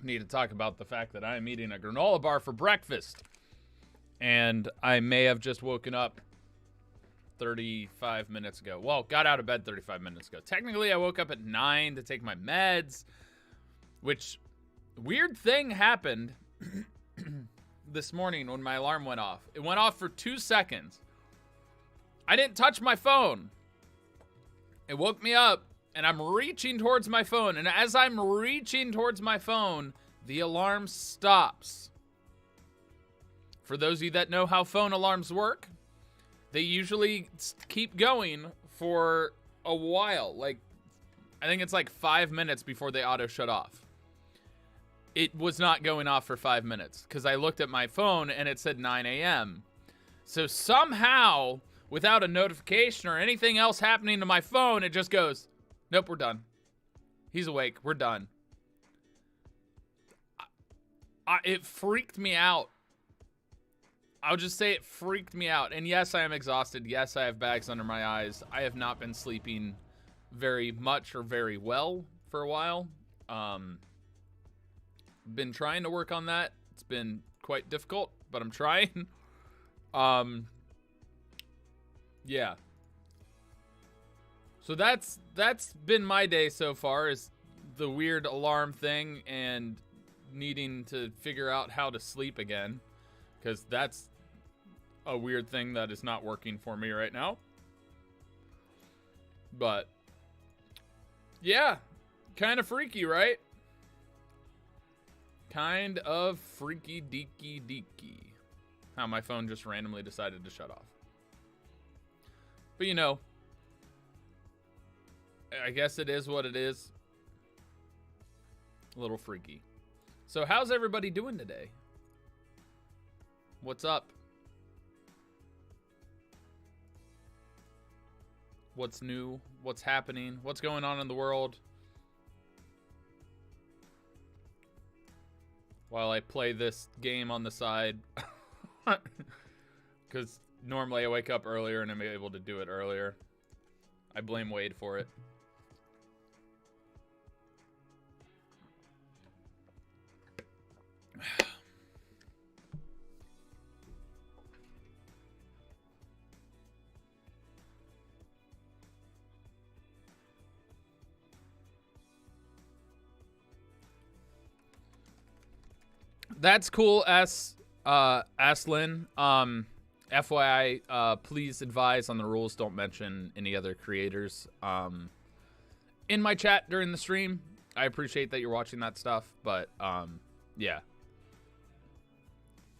need to talk about the fact that I'm eating a granola bar for breakfast. And I may have just woken up 35 minutes ago. Well, got out of bed 35 minutes ago. Technically, I woke up at 9 to take my meds, which weird thing happened this morning when my alarm went off. It went off for 2 seconds. I didn't touch my phone. It woke me up, and I'm reaching towards my phone. And as I'm reaching towards my phone, the alarm stops. For those of you that know how phone alarms work, they usually keep going for a while. Like, I think it's like 5 minutes before they auto shut off. It was not going off for 5 minutes because I looked at my phone and it said 9 a.m. So somehow, without a notification or anything else happening to my phone, it just goes, nope, we're done. He's awake. We're done. It freaked me out. I'll just say it freaked me out. And yes, I am exhausted. Yes, I have bags under my eyes. I have not been sleeping very much or very well for a while. Been trying to work on that. It's been quite difficult, but I'm trying. Yeah. So that's been my day so far, is the weird alarm thing and needing to figure out how to sleep again, because that's a weird thing that is not working for me right now. But yeah, kind of freaky, right? Kind of freaky deaky deaky. How my phone just randomly decided to shut off. But you know, I guess it is what it is. A little freaky. So how's everybody doing today? What's up? What's new? What's happening? What's going on in the world? While I play this game on the side. Because normally I wake up earlier and I'm able to do it earlier. I blame Wade for it. That's cool, Aslin. FYI, please advise on the rules. Don't mention any other creators in my chat during the stream. I appreciate that you're watching that stuff, but yeah.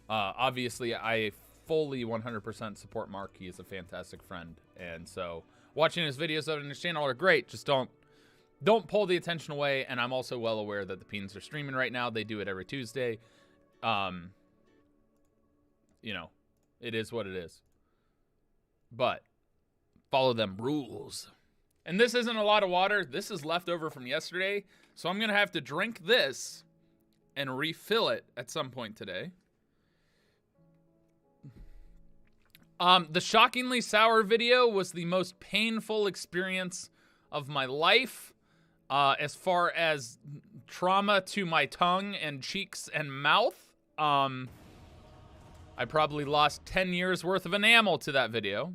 Obviously, I fully 100% support Mark. He is a fantastic friend, and so watching his videos on his channel are great. Just don't pull the attention away. And I'm also well aware that the Peens are streaming right now. They do it every Tuesday. You know, it is what it is. But follow them rules. And this isn't a lot of water. This is leftover from yesterday. So I'm going to have to drink this and refill it at some point today. The shockingly sour video was the most painful experience of my life. As far as trauma to my tongue and cheeks and mouth. I probably lost 10 years worth of enamel to that video.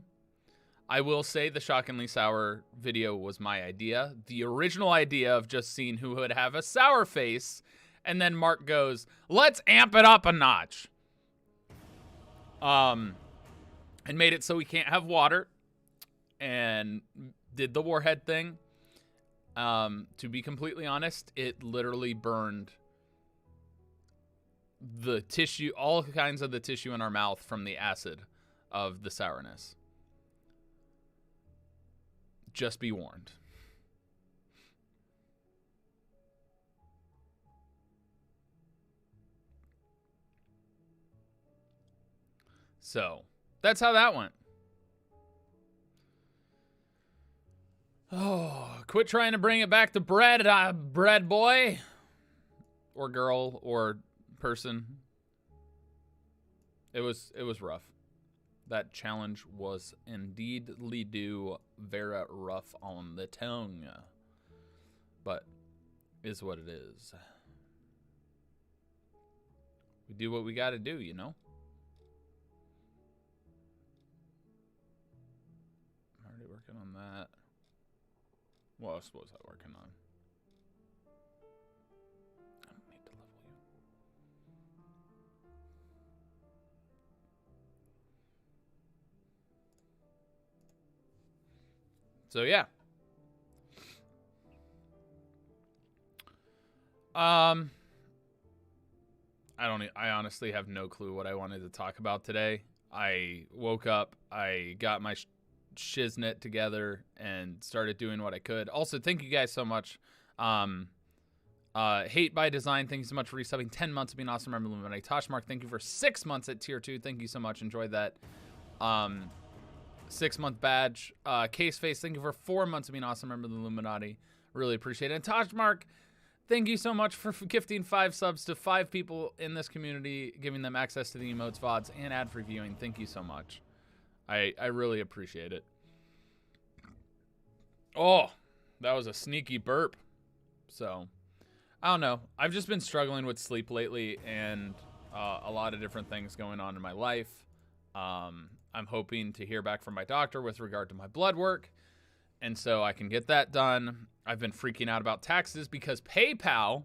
I will say the shockingly sour video was my idea. The original idea of just seeing who would have a sour face. And then Mark goes, let's amp it up a notch. And made it so we can't have water. And did the warhead thing. To be completely honest, it literally burned the tissue, all kinds of the tissue in our mouth from the acid of the sourness. Just be warned. So, that's how that went. Oh, quit trying to bring it back to bread, bread boy. Or girl, or person. It was rough. That challenge was indeedly very rough on the tongue. But is what it is. We do what we got to do, you know? I'm already working on that. What else was I working on? I don't need to level you. So, yeah. I honestly have no clue what I wanted to talk about today. I woke up, I got my shiznit together and started doing what I could. Also, thank you guys so much. Hate by Design, thank you so much for resubbing 10 months of being awesome. Remember Illuminati. Toshmark, thank you for 6 months at tier 2. Thank you so much. Enjoyed that. 6-month badge. Case Face, thank you for 4 months of being awesome. Remember the Illuminati. Really appreciate it. And Toshmark, thank you so much for gifting 5 subs to 5 people in this community, giving them access to the emotes, VODs, and ad-free viewing. Thank you so much. I really appreciate it. Oh, that was a sneaky burp. So, I don't know. I've just been struggling with sleep lately and a lot of different things going on in my life. I'm hoping to hear back from my doctor with regard to my blood work, and so I can get that done. I've been freaking out about taxes because PayPal,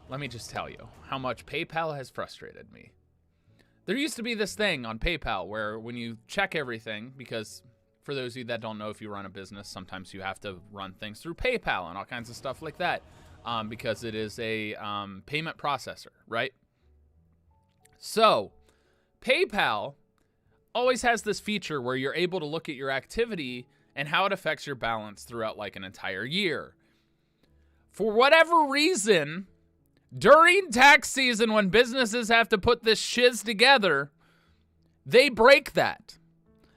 let me just tell you how much PayPal has frustrated me. There used to be this thing on PayPal where when you check everything, because for those of you that don't know, if you run a business, sometimes you have to run things through PayPal and all kinds of stuff like that, because it is a payment processor, right? So PayPal always has this feature where you're able to look at your activity and how it affects your balance throughout like an entire year. For whatever reason, during tax season when businesses have to put this shiz together, they break that.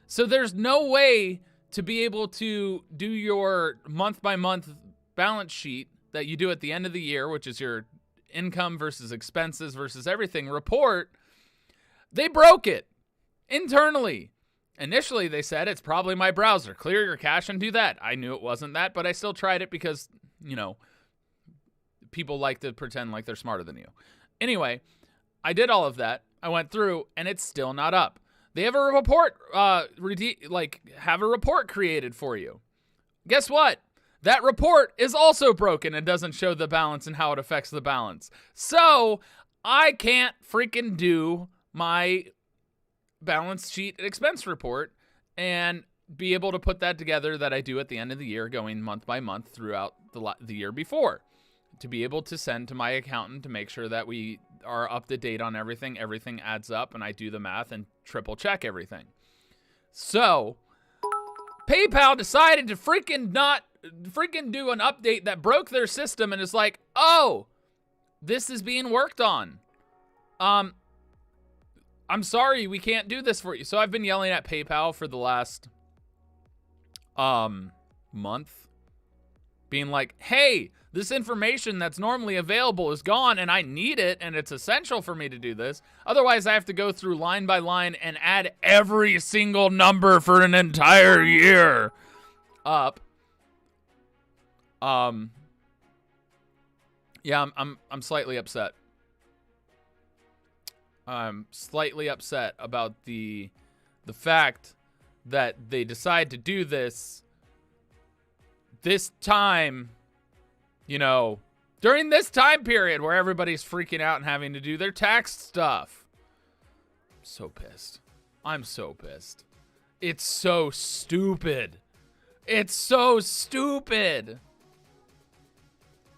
So there's no way to be able to do your month-by-month balance sheet that you do at the end of the year, which is your income versus expenses versus everything report. They broke it internally. Initially, they said, it's probably my browser. Clear your cache and do that. I knew it wasn't that, but I still tried it because, you know, people like to pretend like they're smarter than you. Anyway, I did all of that. I went through, and it's still not up. They have a report, have a report created for you. Guess what? That report is also broken and doesn't show the balance and how it affects the balance. So I can't freaking do my balance sheet expense report and be able to put that together that I do at the end of the year, going month by month throughout the year before, to be able to send to my accountant to make sure that we are up to date on everything. Everything adds up, and I do the math and triple check everything. So PayPal decided to freaking do an update that broke their system and is like, oh, this is being worked on. I'm sorry, we can't do this for you. So I've been yelling at PayPal for the last month, being like, hey, this information that's normally available is gone and I need it and it's essential for me to do this. Otherwise, I have to go through line by line and add every single number for an entire year up. Yeah, I'm slightly upset. I'm slightly upset about the fact that they decide to do this time, you know, during this time period where everybody's freaking out and having to do their tax stuff. I'm so pissed. I'm so pissed. It's so stupid. It's so stupid.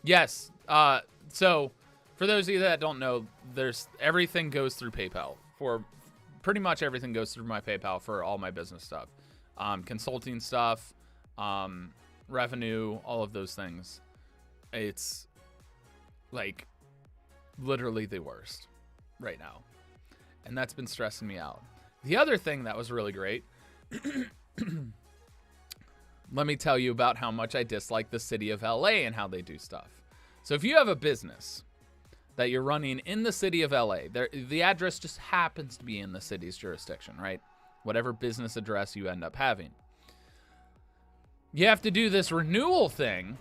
Yes. So for those of you that don't know, everything goes through PayPal. For pretty much everything goes through my PayPal for all my business stuff, consulting stuff, revenue, all of those things. It's like literally the worst right now, and that's been stressing me out. The other thing that was really great, let me tell you about how much I dislike the city of LA and how they do stuff. So if you have a business that you're running in the city of LA, the address just happens to be in the city's jurisdiction, right? Whatever business address you end up having. You have to do this renewal thing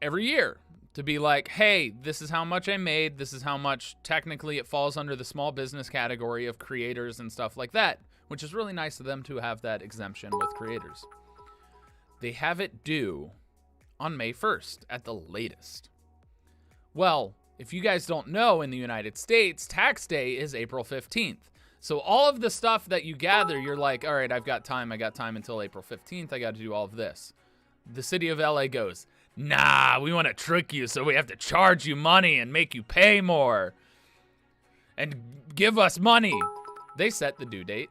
every year to be like, hey, this is how much I made. This is how much technically it falls under the small business category of creators and stuff like that, which is really nice of them to have that exemption with creators. They have it due on May 1st at the latest. Well, if you guys don't know, in the United States, tax day is April 15th. So all of the stuff that you gather, you're like, all right, I've got time. I got time until April 15th. I got to do all of this. The city of LA goes, nah, we want to trick you, so we have to charge you money and make you pay more and give us money. They set the due date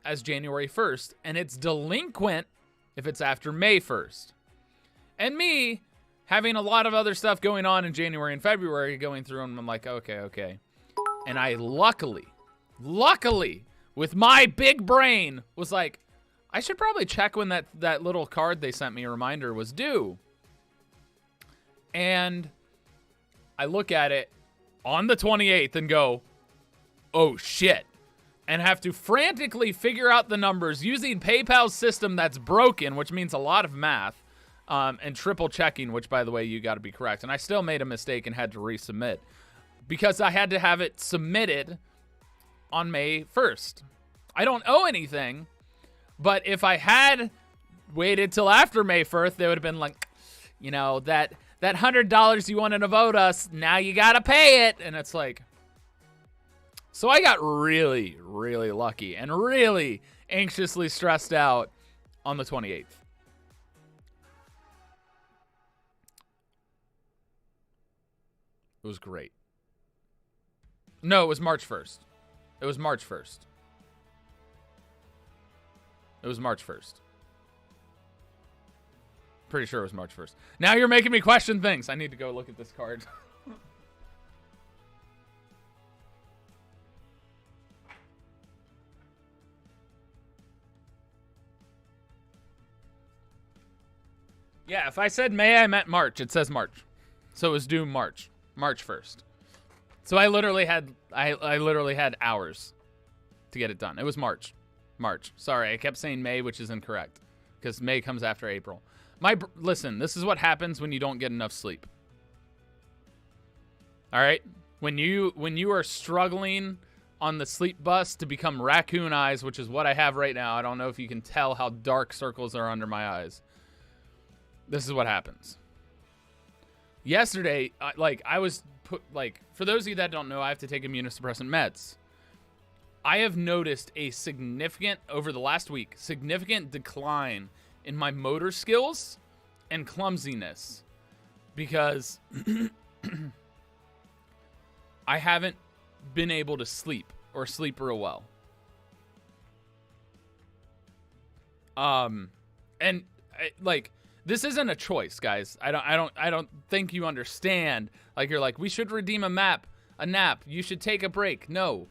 as January 1st, and it's delinquent if it's after May 1st. And me, having a lot of other stuff going on in January and February, going through and I'm like, okay. And I luckily, with my big brain, was like, I should probably check when that little card they sent me a reminder was due. And I look at it on the 28th and go, oh shit. And have to frantically figure out the numbers using PayPal's system that's broken, which means a lot of math, and triple checking, which, by the way, you got to be correct. And I still made a mistake and had to resubmit because I had to have it submitted on May 1st. I don't owe anything, but if I had waited till after May 1st, they would have been like, you know, that $100 you wanted to vote us, now you got to pay it. And it's like, so I got really, really lucky and really anxiously stressed out on the 28th. It was great. No, it was March 1st. It was March 1st. It was March 1st. Pretty sure it was March 1st. Now you're making me question things. I need to go look at this card. Yeah, if I said May, I meant March. It says March. So it was due March 1st. So I literally had hours to get it done. It was March. Sorry, I kept saying May, which is incorrect because May comes after April. Listen, this is what happens when you don't get enough sleep. All right? When you are struggling on the sleep bus to become raccoon eyes, which is what I have right now. I don't know if you can tell how dark circles are under my eyes. This is what happens. Yesterday, for those of you that don't know, I have to take immunosuppressant meds. I have noticed over the last week, significant decline in my motor skills and clumsiness because I haven't been able to sleep or sleep real well. This isn't a choice, guys. I don't think you understand. Like, you're like, we should redeem a nap. You should take a break. No,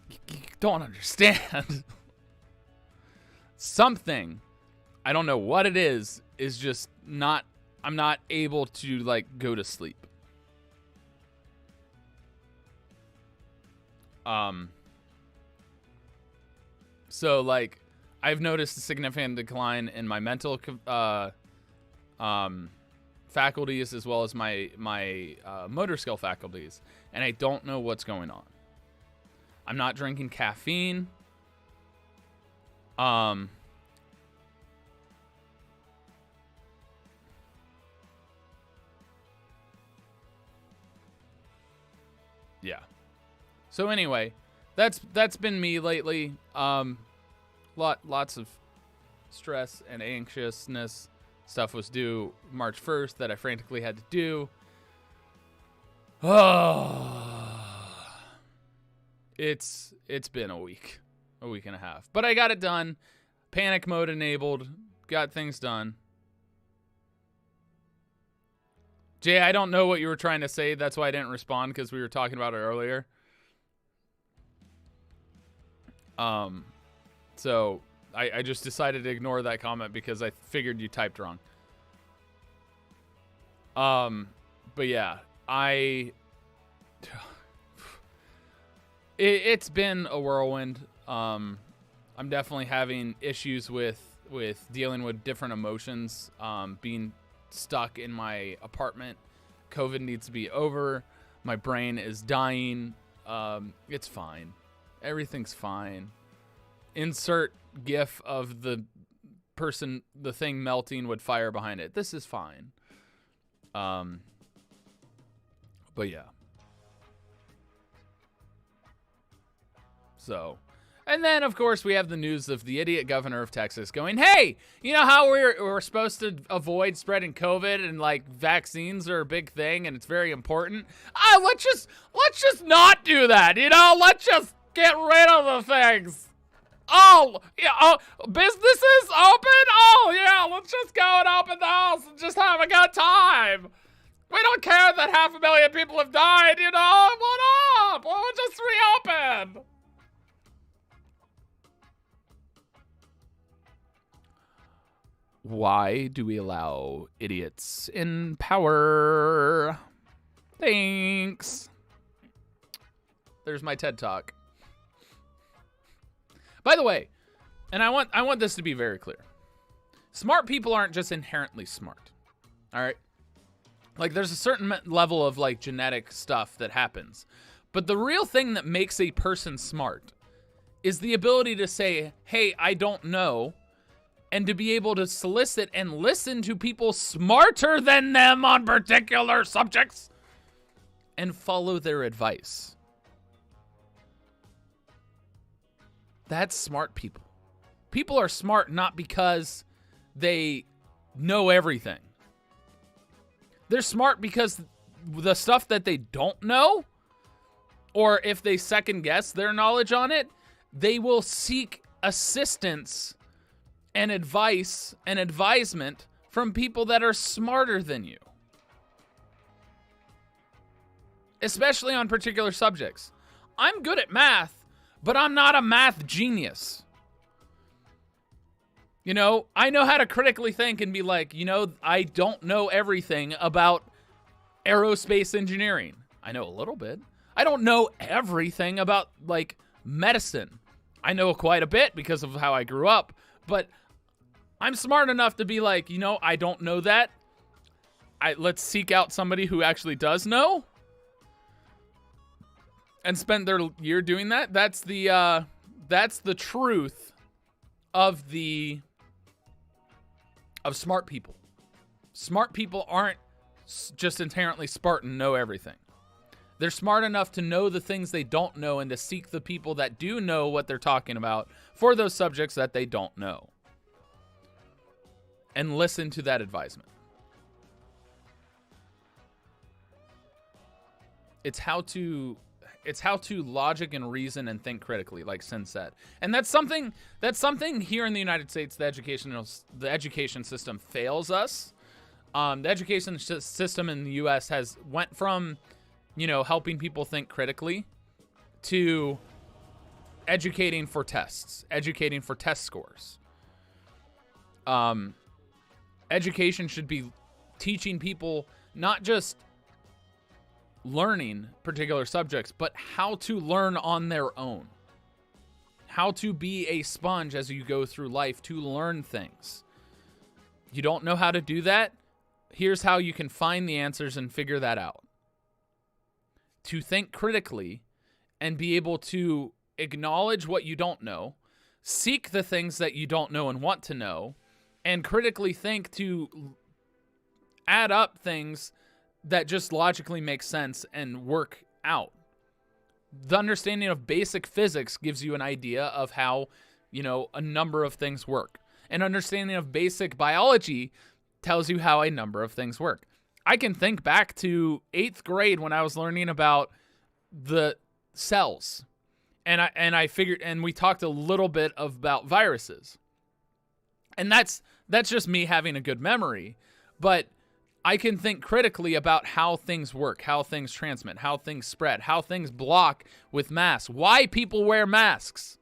you don't understand. Something, I don't know what it is just not, I'm not able to, like, go to sleep. So, like, I've noticed a significant decline in my mental faculties as well as my motor skill faculties, and I don't know what's going on. I'm not drinking caffeine. Yeah. So anyway, that's been me lately. Lots of stress and anxiousness. Stuff was due March 1st that I frantically had to do. It's been a week and a half, but I got it done. Panic mode enabled, got things done. Jay, I don't know what you were trying to say. That's why I didn't respond, because we were talking about it earlier. So I just decided to ignore that comment because I figured you typed wrong. But yeah, it's been a whirlwind. I'm definitely having issues with dealing with different emotions, being stuck in my apartment COVID needs to be over. My brain is dying. It's fine. Everything's fine. Insert gif of the thing melting with fire behind it. This is fine. But yeah. So, and then of course we have the news of the idiot governor of Texas going, "Hey, you know how we're supposed to avoid spreading COVID and like vaccines are a big thing and it's very important. Let's just not do that. You know, let's just get rid of the things. Oh, yeah, businesses open? Oh, yeah, let's just go and open the house and just have a good time. We don't care that 500,000 people have died, you know? What up? We'll just reopen." Why do we allow idiots in power? Thanks. There's my TED Talk. By the way, and I want this to be very clear. Smart people aren't just inherently smart. All right? Like there's a certain level of like genetic stuff that happens. But the real thing that makes a person smart is the ability to say, "Hey, I don't know," and to be able to solicit and listen to people smarter than them on particular subjects and follow their advice. That's smart people. People are smart not because they know everything. They're smart because the stuff that they don't know, or if they second guess their knowledge on it, they will seek assistance and advice and advisement from people that are smarter than you. Especially on particular subjects. I'm good at math, but I'm not a math genius. You know, I know how to critically think and be like, you know, I don't know everything about aerospace engineering. I know a little bit. I don't know everything about, like, medicine. I know quite a bit because of how I grew up, but I'm smart enough to be like, you know, I don't know that. Let's seek out somebody who actually does know and spend their year doing that. That's the truth of smart people. Smart people aren't just inherently smart and know everything. They're smart enough to know the things they don't know and to seek the people that do know what they're talking about for those subjects that they don't know. And listen to that advisement. It's how to logic and reason and think critically, like Sin said. And that's something here in the United States, the education system fails us. The education system in the US went from, you know, helping people think critically to educating for tests, educating for test scores. Education should be teaching people not just learning particular subjects, but how to learn on their own. How to be a sponge as you go through life to learn things. You don't know how to do that? Here's how you can find the answers and figure that out. To think critically and be able to acknowledge what you don't know, seek the things that you don't know and want to know, and critically think to add up things that just logically make sense and work out. The understanding of basic physics gives you an idea of how, you know, a number of things work. An understanding of basic biology tells you how a number of things work. I can think back to 8th grade when I was learning about the cells. And I figured, and we talked a little bit about viruses. And that's just me having a good memory. But I can think critically about how things work, how things transmit, how things spread, how things block with masks, why people wear masks.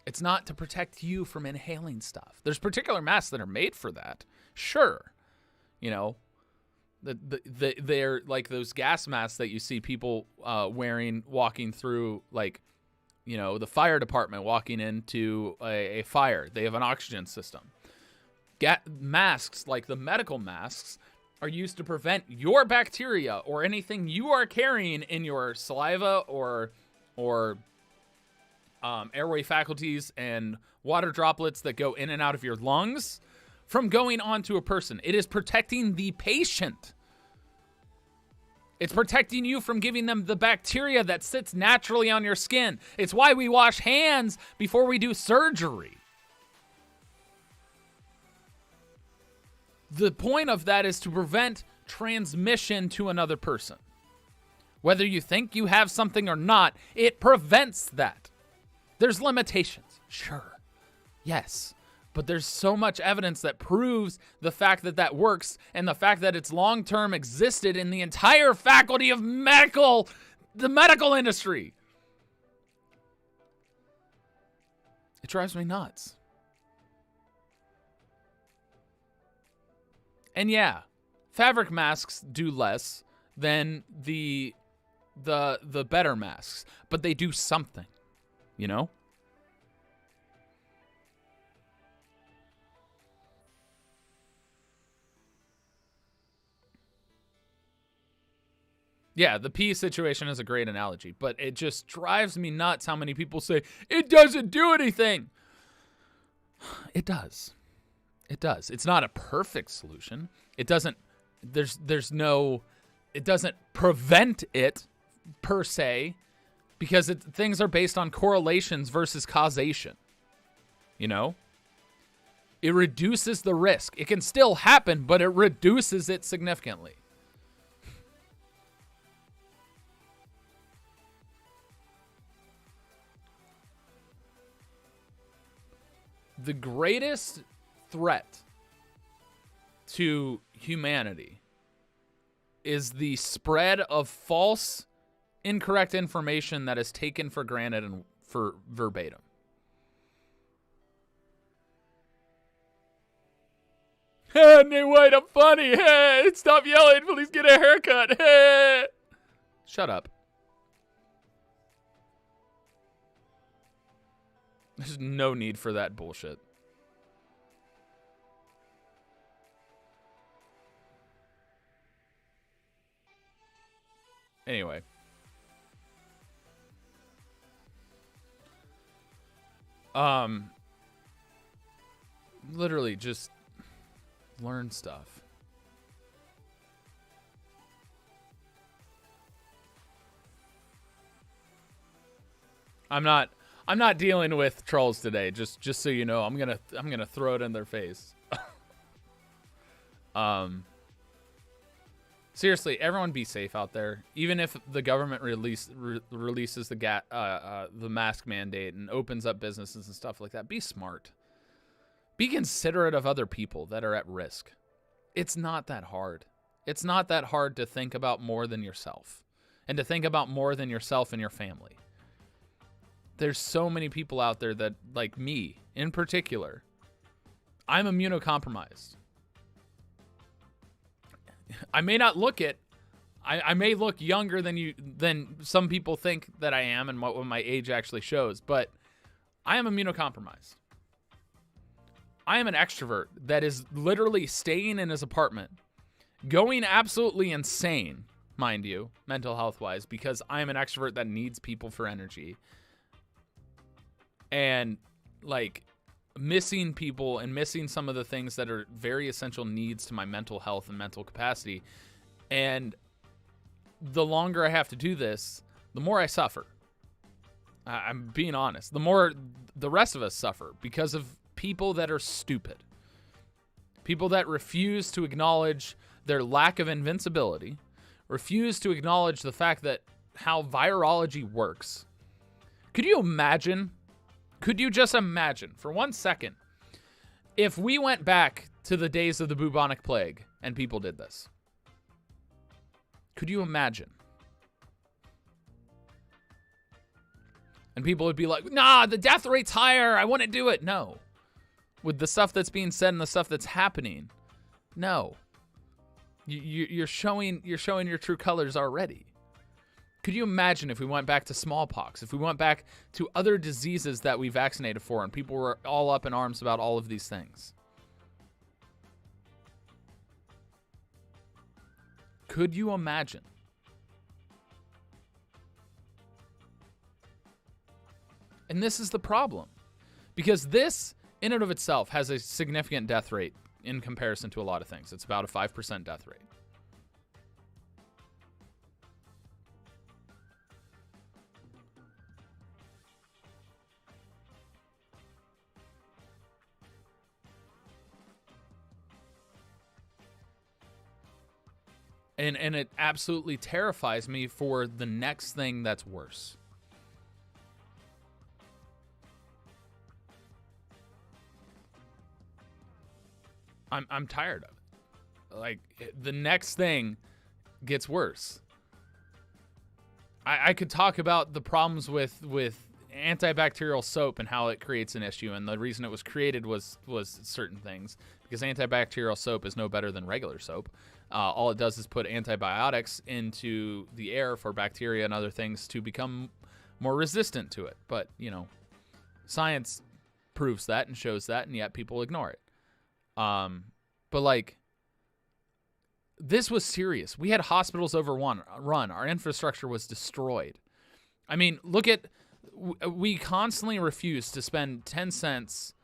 It's not to protect you from inhaling stuff. There's particular masks that are made for that. Sure. You know, they're like those gas masks that you see people wearing, walking through, like, you know, the fire department walking into a fire. They have an oxygen system. masks, like the medical masks, are used to prevent your bacteria or anything you are carrying in your saliva or airway faculties and water droplets that go in and out of your lungs from going on to a person. It is protecting the patient. It's protecting you from giving them the bacteria that sits naturally on your skin. It's why we wash hands before we do surgery. The point of that is to prevent transmission to another person. Whether you think you have something or not, it prevents that. There's limitations, sure, yes, but there's so much evidence that proves the fact that that works and the fact that it's long-term existed in the entire faculty of the medical industry. It drives me nuts. And yeah, fabric masks do less than the better masks, but they do something, you know? Yeah, the pee situation is a great analogy, but it just drives me nuts how many people say, it doesn't do anything. It does. It does. It's not a perfect solution. It doesn't, it doesn't prevent it per se, because things are based on correlations versus causation. You know? It reduces the risk. It can still happen, but it reduces it significantly. The greatest threat to humanity is the spread of false, incorrect information that is taken for granted and for verbatim. Hey, White, I'm funny. Hey, stop yelling. Please get a haircut. Hey. Shut up. There's no need for that bullshit. Anyway. Literally just learn stuff. I'm not dealing with trolls today. Just so you know, I'm gonna throw it in their face. Seriously, everyone be safe out there. Even if the government releases the mask mandate and opens up businesses and stuff like that, be smart. Be considerate of other people that are at risk. It's not that hard. It's not that hard to think about more than yourself, and to think about more than yourself and your family. There's so many people out there that, like me in particular, I'm immunocompromised. I may not look it. I may look younger than some people think that I am and what my age actually shows, but I am immunocompromised. I am an extrovert that is literally staying in his apartment, going absolutely insane, mind you, mental health-wise, because I am an extrovert that needs people for energy. And, like, missing people and missing some of the things that are very essential needs to my mental health and mental capacity. And the longer I have to do this, the more I suffer. I'm being honest. The more the rest of us suffer because of people that are stupid. People that refuse to acknowledge their lack of invincibility, refuse to acknowledge the fact that how virology works. Could you imagine? Could you just imagine for 1 second if we went back to the days of the bubonic plague and people did this? Could you imagine? And people would be like, nah, the death rate's higher. I wouldn't do it. No. With the stuff that's being said and the stuff that's happening, no. You're showing your true colors already. Could you imagine if we went back to smallpox, if we went back to other diseases that we vaccinated for and people were all up in arms about all of these things? Could you imagine? And this is the problem. Because this, in and of itself, has a significant death rate in comparison to a lot of things. It's about a 5% death rate. And it absolutely terrifies me for the next thing that's worse. I'm tired of it. Like, the next thing gets worse. I could talk about the problems with antibacterial soap and how it creates an issue, and the reason it was created was certain things, because antibacterial soap is no better than regular soap. All it does is put antibiotics into the air for bacteria and other things to become more resistant to it. But, you know, science proves that and shows that, and yet people ignore it. But like, this was serious. We had hospitals overrun. Our infrastructure was destroyed. I mean, look at, we constantly refuse to spend 10 cents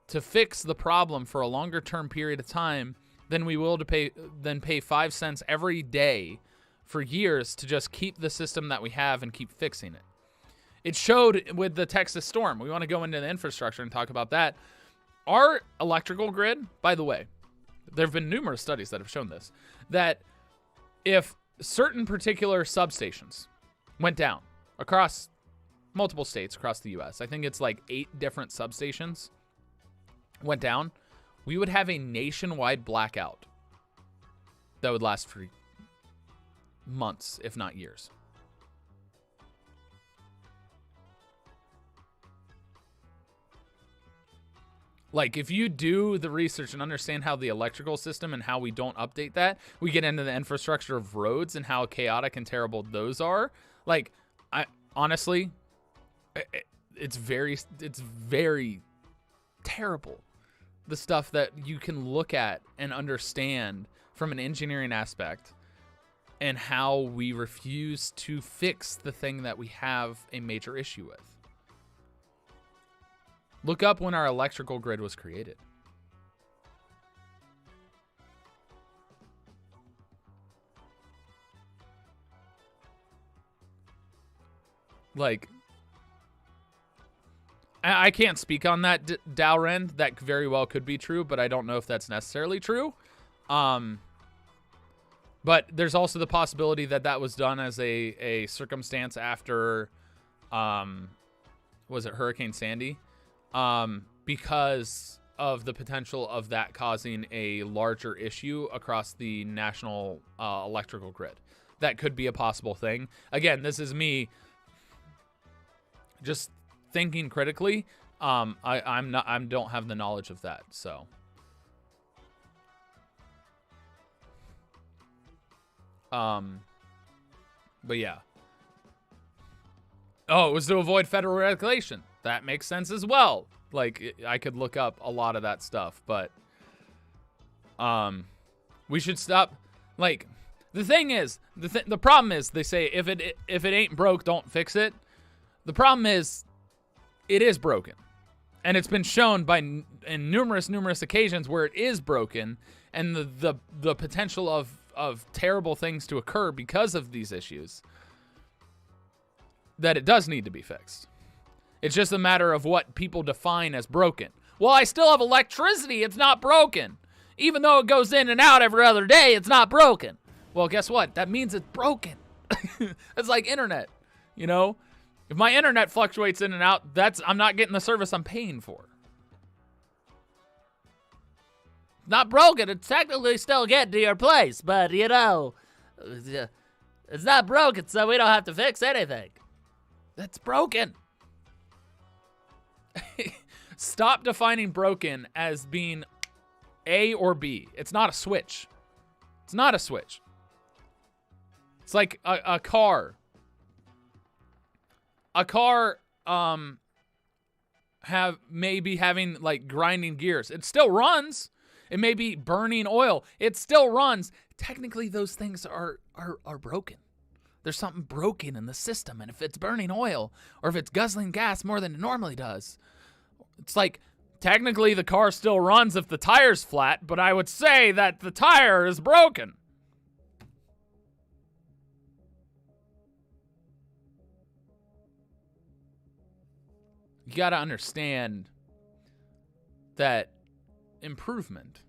to fix the problem for a longer term period of time than we will to pay 5 cents every day for years to just keep the system that we have and keep fixing it. It showed with the Texas storm. We want to go into the infrastructure and talk about that. Our electrical grid, by the way, there have been numerous studies that have shown this, that if certain particular substations went down across multiple states across the U.S., I think it's like 8 different substations went down, we would have a nationwide blackout that would last for months, if not years. Like, if you do the research and understand how the electrical system and how we don't update that, we get into the infrastructure of roads and how chaotic and terrible those are. Like, I honestly, it's very terrible. The stuff that you can look at and understand from an engineering aspect, and how we refuse to fix the thing that we have a major issue with. Look up when our electrical grid was created. Like, I can't speak on that, Dowrend. That very well could be true, but I don't know if that's necessarily true. But there's also the possibility that that was done as a circumstance after, was it Hurricane Sandy? Because of the potential of that causing a larger issue across the national electrical grid. That could be a possible thing. Again, this is me just thinking critically. I don't have the knowledge of that, so. But yeah. Oh, it was to avoid federal regulation. That makes sense as well. Like, I could look up a lot of that stuff, but we should stop. Like, the thing is, the problem is, they say if it ain't broke, don't fix it. The problem is, it is broken, and it's been shown in numerous occasions where it is broken, and the potential of terrible things to occur because of these issues, that it does need to be fixed. It's just a matter of what people define as broken. Well, I still have electricity. It's not broken. Even though it goes in and out every other day, it's not broken. Well, guess what? That means it's broken. It's like internet, you know? If my internet fluctuates in and out, I'm not getting the service I'm paying for. Not broken. It's technically still getting to your place, but, you know, it's not broken, so we don't have to fix anything. That's broken. Stop defining broken as being A or B. It's not a switch. It's not a switch. It's like a car. A car maybe having like grinding gears. It still runs. It may be burning oil. It still runs. Technically, those things are broken. There's something broken in the system. And if it's burning oil or if it's guzzling gas more than it normally does, it's like technically the car still runs if the tire's flat, but I would say that the tire is broken. You got to understand that improvement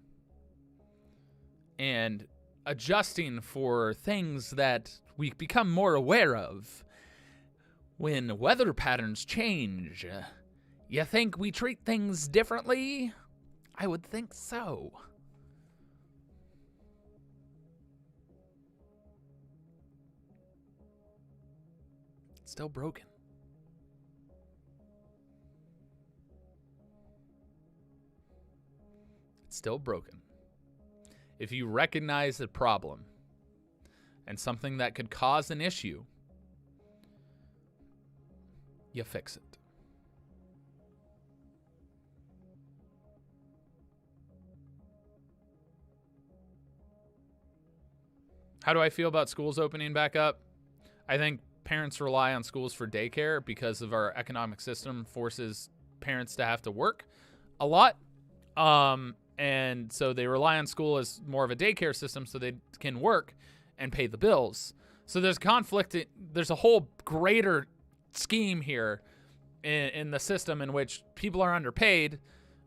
and adjusting for things that we become more aware of when weather patterns change. You think we treat things differently? I would think so. It's still broken. It's still broken. If you recognize a problem and something that could cause an issue, you fix it. How do I feel about schools opening back up? I think parents rely on schools for daycare because of our economic system forces parents to have to work a lot. And so they rely on school as more of a daycare system so they can work and pay the bills. So there's conflict. There's a whole greater scheme here in the system in which people are underpaid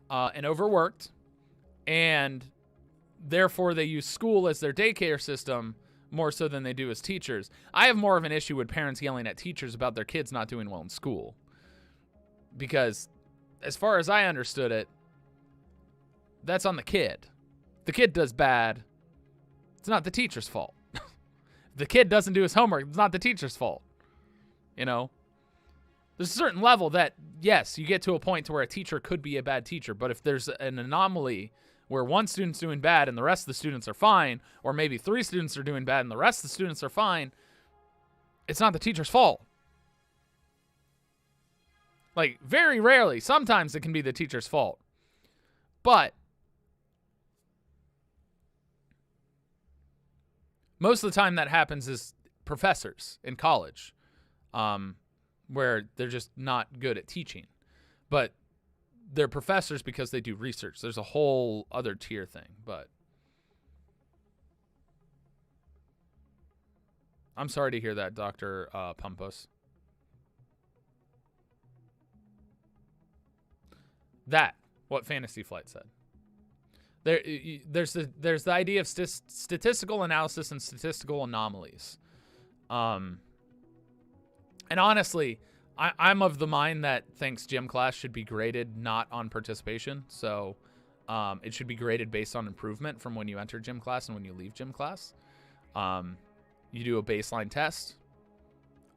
and overworked, and therefore they use school as their daycare system more so than they do as teachers. I have more of an issue with parents yelling at teachers about their kids not doing well in school. Because as far as I understood it, that's on the kid. The kid does bad. It's not the teacher's fault. If the kid doesn't do his homework, it's not the teacher's fault. You know? There's a certain level that, yes, you get to a point to where a teacher could be a bad teacher, but if there's an anomaly where one student's doing bad and the rest of the students are fine, or maybe 3 students are doing bad and the rest of the students are fine, it's not the teacher's fault. Like, very rarely, sometimes it can be the teacher's fault. But most of the time that happens is professors in college, where they're just not good at teaching. But they're professors because they do research. There's a whole other tier thing, but I'm sorry to hear that, Dr. Pumpus. That, what Fantasy Flight said. There's the idea of statistical analysis and statistical anomalies. And honestly, I'm of the mind that thinks gym class should be graded not on participation. So it should be graded based on improvement from when you enter gym class and when you leave gym class. You do a baseline test.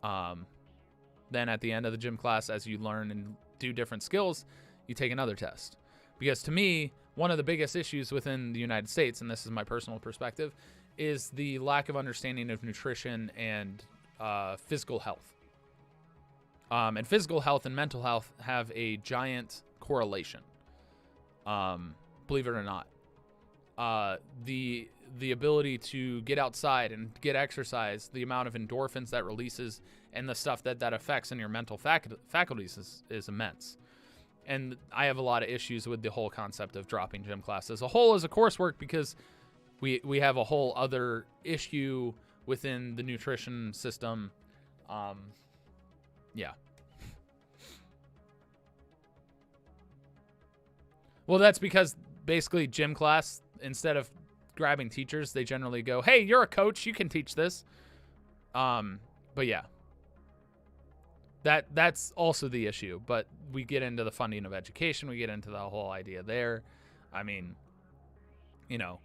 Then at the end of the gym class, as you learn and do different skills, you take another test. Because to me, one of the biggest issues within the United States, and this is my personal perspective, is the lack of understanding of nutrition and physical health. And physical health and mental health have a giant correlation. Believe it or not. The ability to get outside and get exercise, the amount of endorphins that releases, and the stuff that affects in your mental faculties is immense. And I have a lot of issues with the whole concept of dropping gym class as a whole as a coursework, because we have a whole other issue within the nutrition system. Yeah. Well, that's because basically gym class, instead of grabbing teachers, they generally go, hey, you're a coach, you can teach this. But yeah. That's also the issue, but we get into the funding of education. We get into the whole idea there. I mean, you know,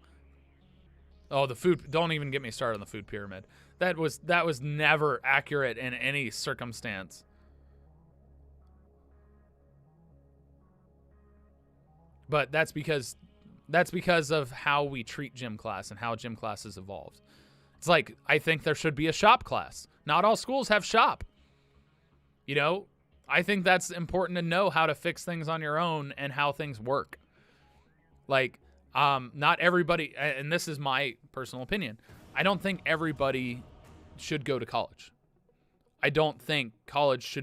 the food. Don't even get me started on the food pyramid. That was never accurate in any circumstance. But that's because of how we treat gym class and how gym class has evolved. It's like, I think there should be a shop class. Not all schools have shop. You know, I think that's important to know how to fix things on your own and how things work. Like, Not everybody, and this is my personal opinion, I don't think everybody should go to college. I don't think college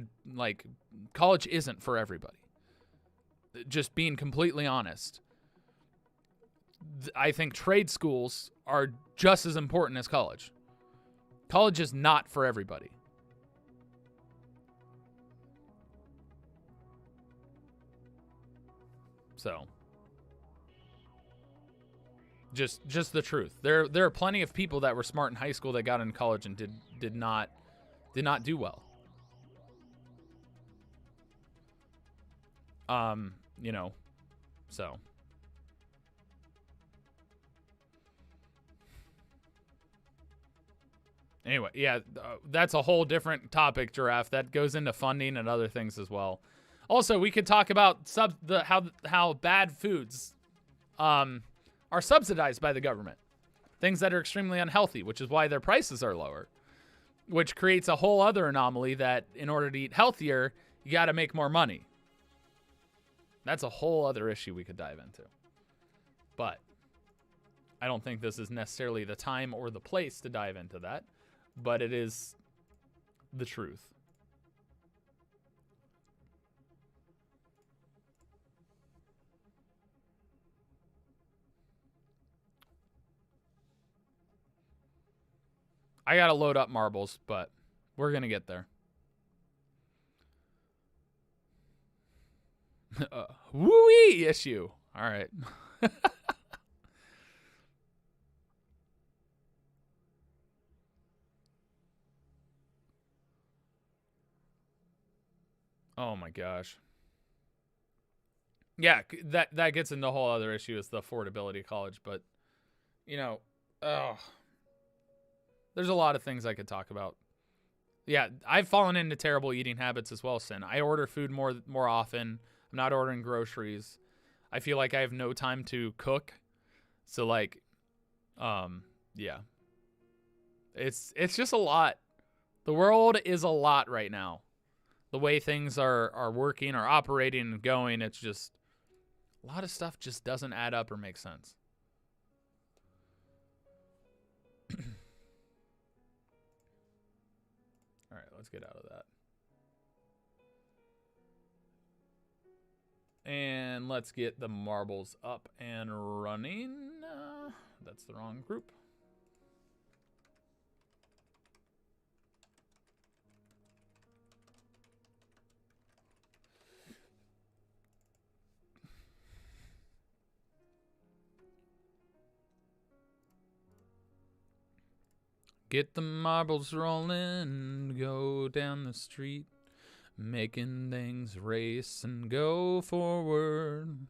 isn't for everybody. Just being completely honest. I think trade schools are just as important as college. College is not for everybody. So, just the truth. There are plenty of people that were smart in high school that got in college and did not do well. So. Anyway, yeah, that's a whole different topic, Giraffe. That goes into funding and other things as well. Also, we could talk about how bad foods are subsidized by the government. Things that are extremely unhealthy, which is why their prices are lower, which creates a whole other anomaly that in order to eat healthier, you got to make more money. That's a whole other issue we could dive into. But I don't think this is necessarily the time or the place to dive into that. But it is the truth. I gotta load up marbles, but we're gonna get there. Woo-wee issue. All right. Oh my gosh. Yeah, that gets into a whole other issue is the affordability of college, but there's a lot of things I could talk about. Yeah, I've fallen into terrible eating habits as well, Sin. I order food more often. I'm not ordering groceries. I feel like I have no time to cook. So yeah. It's just a lot. The world is a lot right now. The way things are working, are operating and going, it's just a lot of stuff just doesn't add up or make sense. All right, let's get out of that. And let's get the marbles up and running. That's the wrong group. Get the marbles rolling, go down the street, making things race and go forward.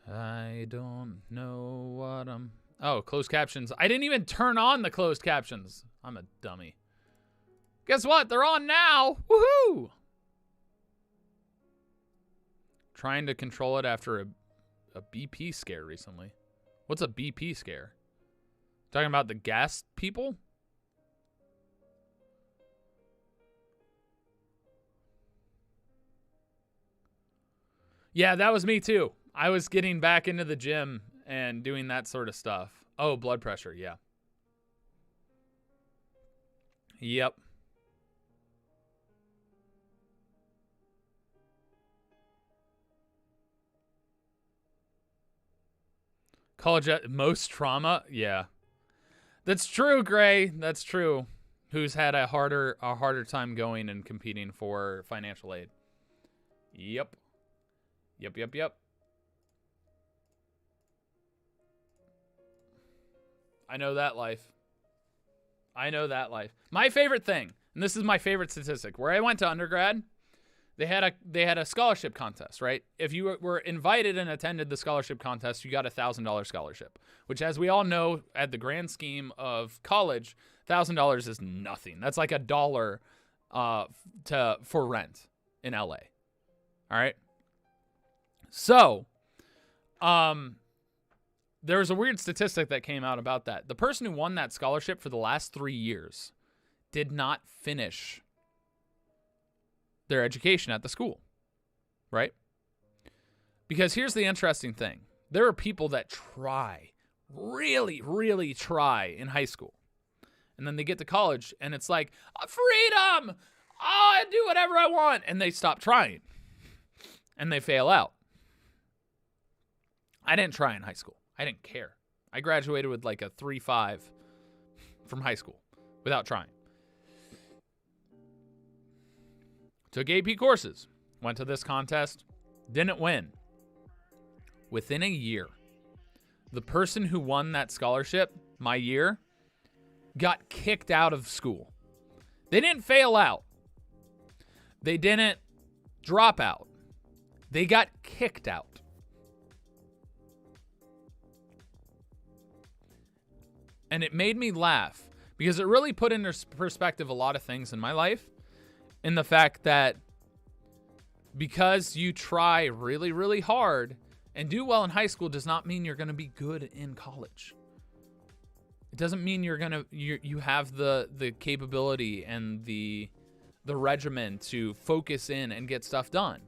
I don't know what I'm... Oh, closed captions. I didn't even turn on the closed captions. I'm a dummy. Guess what? They're on now. Woohoo! Trying to control it after a BP scare recently. What's a BP scare? Talking about the gas people? Yeah, that was me too. I was getting back into the gym and doing that sort of stuff. Oh, blood pressure, yeah. Yep. College most trauma? Yeah. That's true, Gray. That's true. Who's had a harder time going and competing for financial aid. Yep. I know that life. My favorite thing, and this is my favorite statistic, where I went to undergrad, they had a scholarship contest, right? If you were invited and attended the scholarship contest, you got a $1,000 scholarship, which, as we all know, at the grand scheme of college, $1,000 is nothing. That's like $1 for rent in LA. All right. So, there was a weird statistic that came out about that. The person who won that scholarship for the last 3 years did not finish their education at the school, right? Because here's the interesting thing. there are people that try, really, really try in high school. And then they get to college and it's like, freedom! Oh, I do whatever I want. And they stop trying. And they fail out. I didn't try in high school. I didn't care. I graduated with like a 3.5 from high school without trying. Took AP courses. Went to this contest. Didn't win. Within a year, the person who won that scholarship, my year, got kicked out of school. They didn't fail out. They didn't drop out. They got kicked out. And it made me laugh because it really put into perspective a lot of things in my life. In the fact that because you try really, really hard and do well in high school does not mean you're going to be good in college. It doesn't mean you have the capability and the regimen to focus in and get stuff done.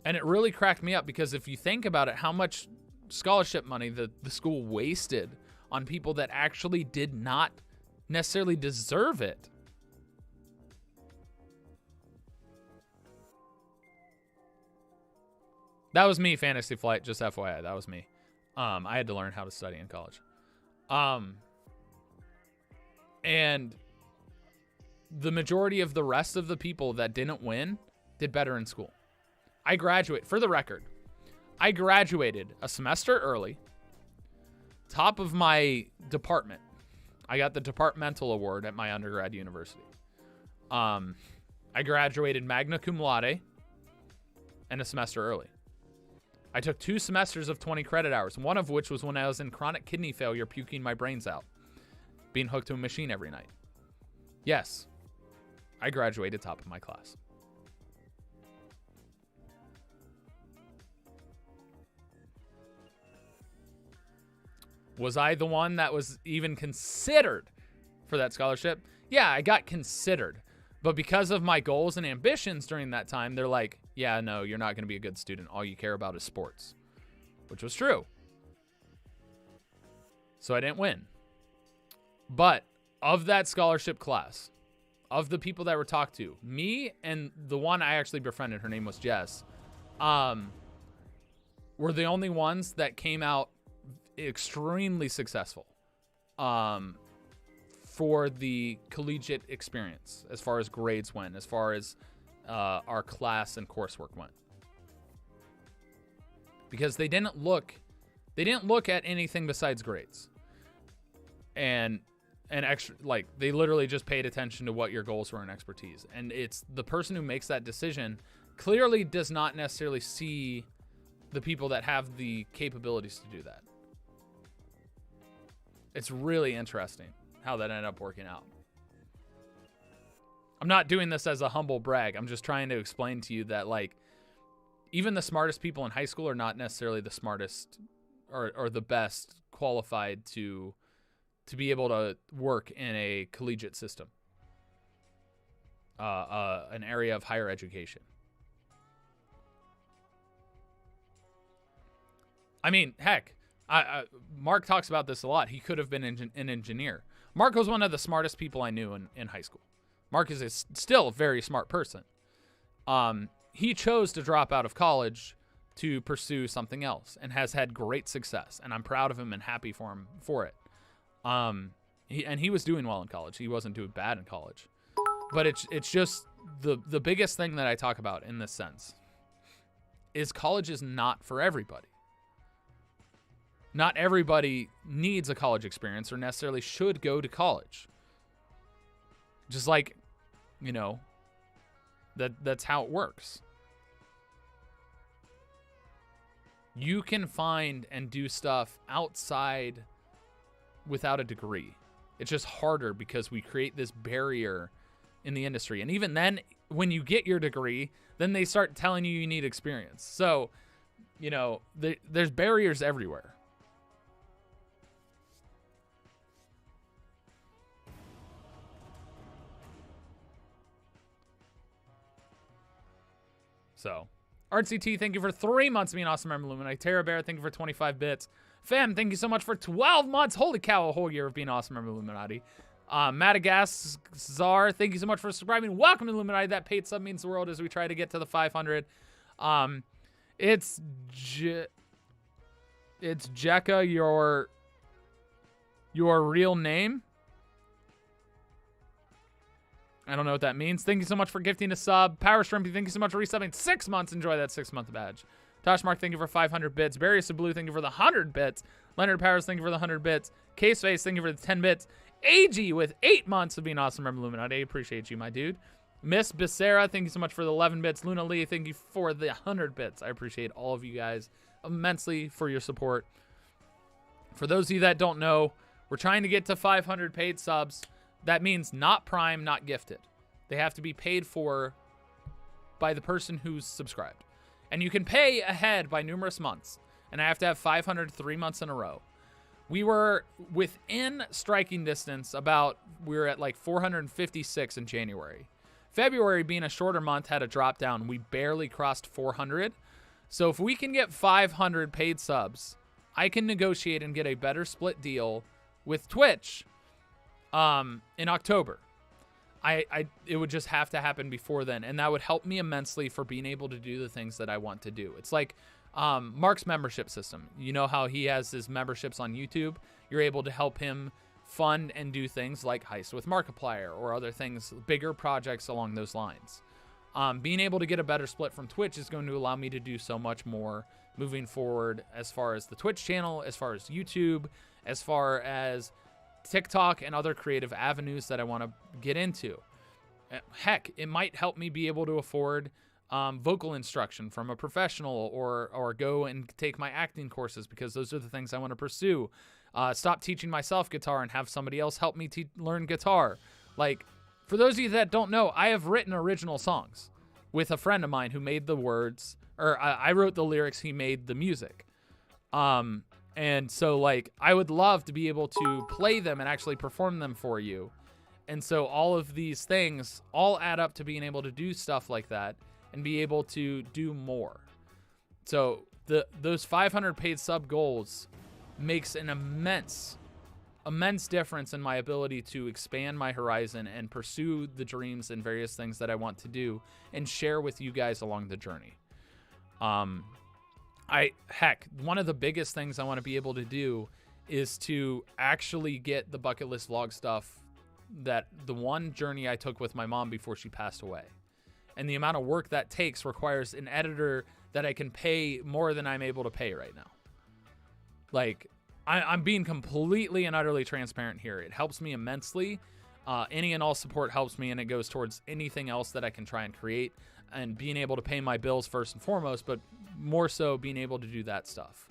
And it really cracked me up because if you think about it, how much scholarship money the school wasted on people that actually did not necessarily deserve it. That was me, Fantasy Flight, just FYI. That was me. I had to learn how to study in college. And the majority of the rest of the people that didn't win did better in school. For the record, I graduated a semester early, top of my department. I got the departmental award at my undergrad university. I graduated magna cum laude and a semester early. I took 2 semesters of 20 credit hours, one of which was when I was in chronic kidney failure, puking my brains out, being hooked to a machine every night. Yes, I graduated top of my class. Was I the one that was even considered for that scholarship? Yeah, I got considered. But because of my goals and ambitions during that time, they're like, yeah, no, you're not going to be a good student. All you care about is sports, which was true. So I didn't win. But of that scholarship class, of the people that were talked to, me and the one I actually befriended, her name was Jess, were the only ones that came out extremely successful for the collegiate experience, as far as grades went, as far as our class and coursework went, because they didn't look at anything besides grades, and extra, like, they literally just paid attention to what your goals were and expertise. And it's the person who makes that decision clearly does not necessarily see the people that have the capabilities to do that. It's really interesting how that ended up working out. I'm not doing this as a humble brag. I'm just trying to explain to you that, like, even the smartest people in high school are not necessarily the smartest or the best qualified to be able to work in a collegiate system, an area of higher education. I mean, heck, Mark talks about this a lot. He could have been an engineer. Mark was one of the smartest people I knew in high school. Mark is still a very smart person. He chose to drop out of college to pursue something else and has had great success. And I'm proud of him and happy for him for it. He was doing well in college. He wasn't doing bad in college. But it's just the biggest thing that I talk about in this sense is college is not for everybody. Not everybody needs a college experience or necessarily should go to college. Just like, you know, that's how it works. You can find and do stuff outside without a degree. It's just harder because we create this barrier in the industry. And even then, when you get your degree, then they start telling you need experience. So, you know, there's barriers everywhere. So, RCT, thank you for 3 months being awesome member Illuminati. Terra Bear, thank you for 25 bits. Fem, thank you so much for 12 months. Holy cow, a whole year of being awesome member Illuminati. Madagascar, thank you so much for subscribing. Welcome to Illuminati. That paid sub means the world as we try to get to the 500. It's Jekka, your real name. I don't know what that means. Thank you so much for gifting a sub. Power Shrimpy, thank you so much for resubbing 6 months. Enjoy that 6-month badge. Toshmark, thank you for 500 bits. Barrius of Blue, thank you for the 100 bits. Leonard Powers, thank you for the 100 bits. Caseface, thank you for the 10 bits. AG with 8 months of being awesome member Illuminati. I appreciate you, my dude. Miss Becerra, thank you so much for the 11 bits. Luna Lee, thank you for the 100 bits. I appreciate all of you guys immensely for your support. For those of you that don't know, we're trying to get to 500 paid subs. That means not Prime, not gifted. They have to be paid for by the person who's subscribed. And you can pay ahead by numerous months. And I have to have 500 3 months in a row. We were within striking distance we were at like 456 in January. February, being a shorter month, had a drop down. We barely crossed 400. So if we can get 500 paid subs, I can negotiate and get a better split deal with Twitch in October. It would just have to happen before then, and that would help me immensely for being able to do the things that I want to do. It's like Mark's membership system. You know how he has his memberships on YouTube? You're able to help him fund and do things like Heist with Markiplier or other things, bigger projects along those lines. Being able to get a better split from Twitch is going to allow me to do so much more moving forward as far as the Twitch channel, as far as YouTube, as far as TikTok and other creative avenues that I want to get into. Heck, it might help me be able to afford vocal instruction from a professional or go and take my acting courses because those are the things I want to pursue. Stop teaching myself guitar and have somebody else help me learn guitar. Like, for those of you that don't know, I have written original songs with a friend of mine who made the words, or I wrote the lyrics, he made the music. And so, like, I would love to be able to play them and actually perform them for you. And so all of these things all add up to being able to do stuff like that and be able to do more. So those 500 paid sub goals makes an immense difference in my ability to expand my horizon and pursue the dreams and various things that I want to do and share with you guys along the journey. Heck, one of the biggest things I want to be able to do is to actually get the bucket list vlog stuff, that the one journey I took with my mom before she passed away. And the amount of work that takes requires an editor that I can pay more than I'm able to pay right now. Like, I'm being completely and utterly transparent here. It helps me immensely. Any and all support helps me, and it goes towards anything else that I can try and create, and being able to pay my bills first and foremost, but more so being able to do that stuff.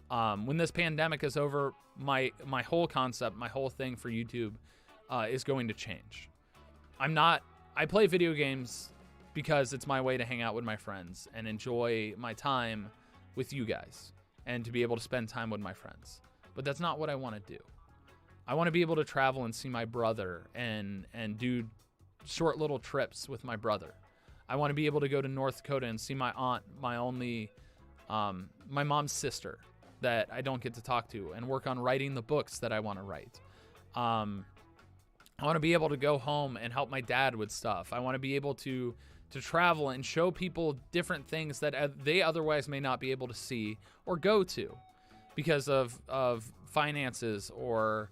When this pandemic is over, my whole concept, my whole thing for YouTube is going to change. I play video games because it's my way to hang out with my friends and enjoy my time with you guys and to be able to spend time with my friends. But that's not what I want to do. I want to be able to travel and see my brother and do short little trips with my brother. I want to be able to go to North Dakota and see my aunt, my mom's sister that I don't get to talk to, and work on writing the books that I want to write. I want to be able to go home and help my dad with stuff. I want to be able to travel and show people different things that they otherwise may not be able to see or go to because of finances or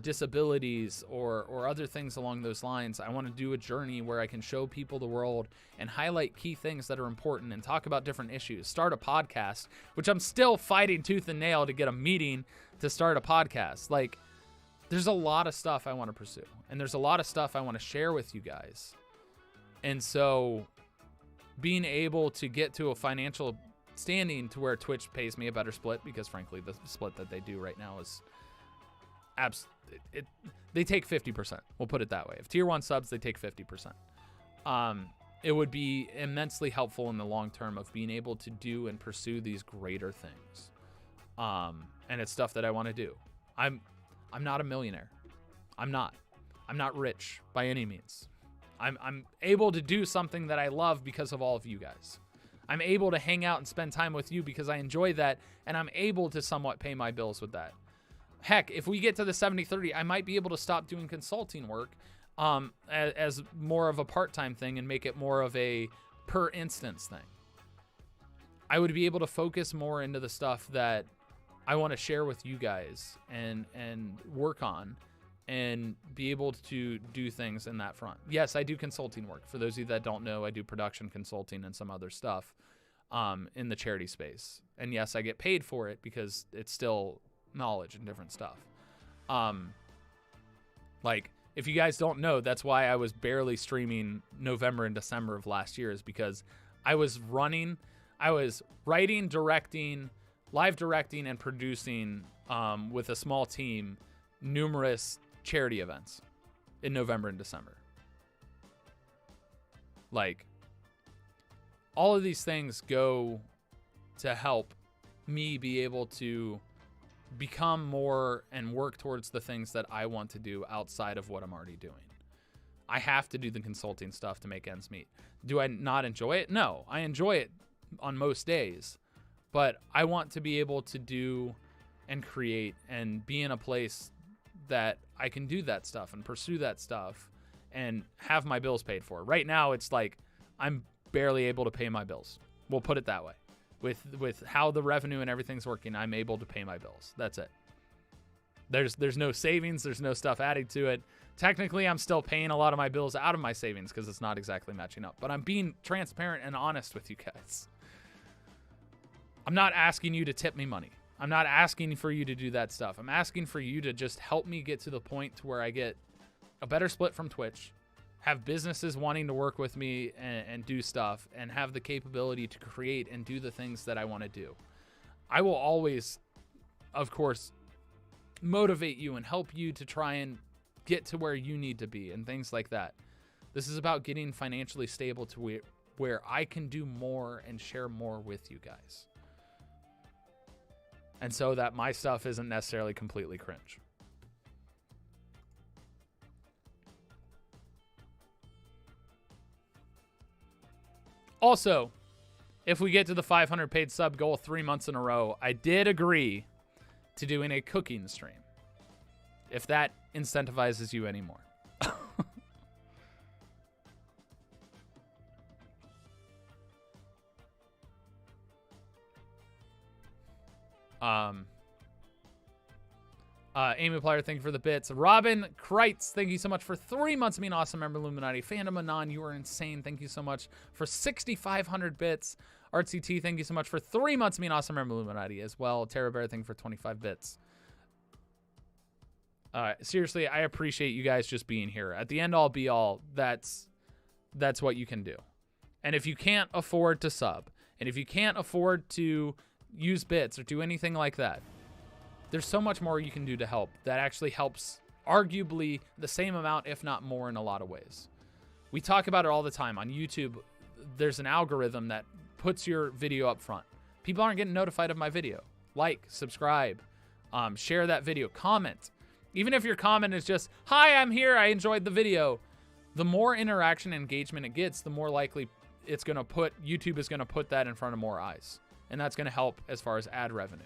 disabilities or other things along those lines. I want to do a journey where I can show people the world and highlight key things that are important and talk about different issues. Start a podcast, which I'm still fighting tooth and nail to get a meeting to start a podcast. Like, there's a lot of stuff I want to pursue, and there's a lot of stuff I want to share with you guys. And so being able to get to a financial standing to where Twitch pays me a better split, because frankly, the split that they do right now is they take 50%. We'll put it that way. If tier 1 subs, they take 50%. It would be immensely helpful in the long term of being able to do and pursue these greater things. And it's stuff that I want to do. I'm not a millionaire. I'm not rich by any means. I'm able to do something that I love because of all of you guys. I'm able to hang out and spend time with you because I enjoy that, and I'm able to somewhat pay my bills with that. Heck, if we get to the 70-30, I might be able to stop doing consulting work as more of a part-time thing and make it more of a per instance thing. I would be able to focus more into the stuff that I want to share with you guys and work on and be able to do things in that front. Yes, I do consulting work. For those of you that don't know, I do production consulting and some other stuff in the charity space. And yes, I get paid for it because it's still knowledge and different stuff. Like, if you guys don't know, that's why I was barely streaming November and December of last year, is because I was writing, directing, live directing, and producing with a small team numerous charity events in November and December. Like, all of these things go to help me be able to become more and work towards the things that I want to do outside of what I'm already doing. I have to do the consulting stuff to make ends meet. Do I not enjoy it? No, I enjoy it on most days, but I want to be able to do and create and be in a place that I can do that stuff and pursue that stuff and have my bills paid for. Right now, it's like I'm barely able to pay my bills. We'll put it that way. With how the revenue and everything's working, I'm able to pay my bills. That's it. There's no savings. There's no stuff added to it. Technically, I'm still paying a lot of my bills out of my savings because it's not exactly matching up. But I'm being transparent and honest with you guys. I'm not asking you to tip me money. I'm not asking for you to do that stuff. I'm asking for you to just help me get to the point to where I get a better split from Twitch, have businesses wanting to work with me and do stuff, and have the capability to create and do the things that I want to do. I will always, of course, motivate you and help you to try and get to where you need to be and things like that. This is about getting financially stable to where I can do more and share more with you guys. And so that my stuff isn't necessarily completely cringe. Also, if we get to the 500 paid sub goal 3 months in a row, I did agree to doing a cooking stream, if that incentivizes you anymore. Amy Plier, thank you for the bits. Robin Kreitz, thank you so much for 3 months of being awesome member Illuminati. Fandom Anon, you are insane. Thank you so much for 6,500 bits. RCT, thank you so much for 3 months of being awesome member Illuminati as well. Terra Bear, thank you for 25 bits. Seriously, I appreciate you guys just being here. At the end all be all, that's what you can do. And if you can't afford to sub, and if you can't afford to use bits or do anything like that, there's so much more you can do to help that actually helps arguably the same amount, if not more, in a lot of ways. We talk about it all the time. On YouTube, there's an algorithm that puts your video up front. People aren't getting notified of my video. Like, subscribe, share that video, comment. Even if your comment is just, hi, I'm here, I enjoyed the video. The more interaction and engagement it gets, the more likely YouTube is going to put that in front of more eyes. And that's going to help as far as ad revenue.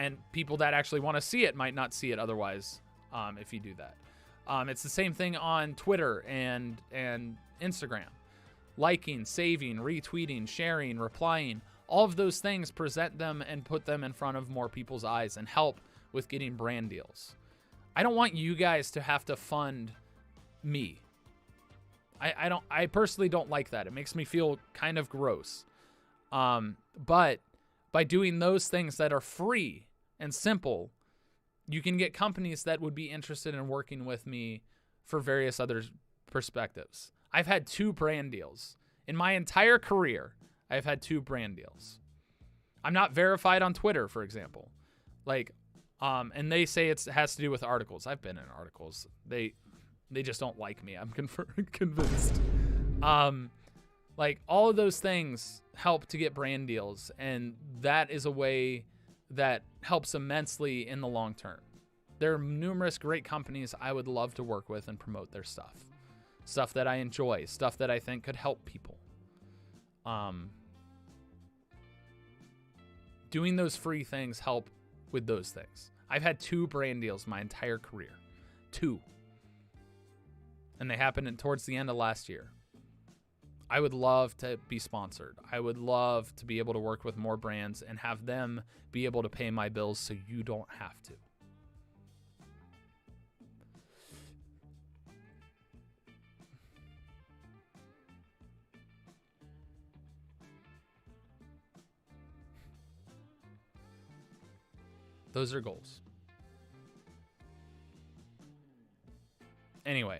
And people that actually want to see it might not see it otherwise if you do that. It's the same thing on Twitter and Instagram. Liking, saving, retweeting, sharing, replying. All of those things present them and put them in front of more people's eyes and help with getting brand deals. I don't want you guys to have to fund me. I personally don't like that. It makes me feel kind of gross. But by doing those things that are free and simple, you can get companies that would be interested in working with me for various other perspectives. I've had 2 brand deals. In my entire career, I've had 2 brand deals. I'm not verified on Twitter, for example. And they say it has to do with articles. I've been in articles. They just don't like me. I'm convinced. All of those things help to get brand deals, and that is a way that helps immensely in the long term. There are numerous great companies I would love to work with and promote their stuff. Stuff that I enjoy, stuff that I think could help people. Doing those free things help with those things. I've had 2 brand deals my entire career. 2. And they happened towards the end of last year. I would love to be sponsored. I would love to be able to work with more brands and have them be able to pay my bills so you don't have to. Those are goals. Anyway,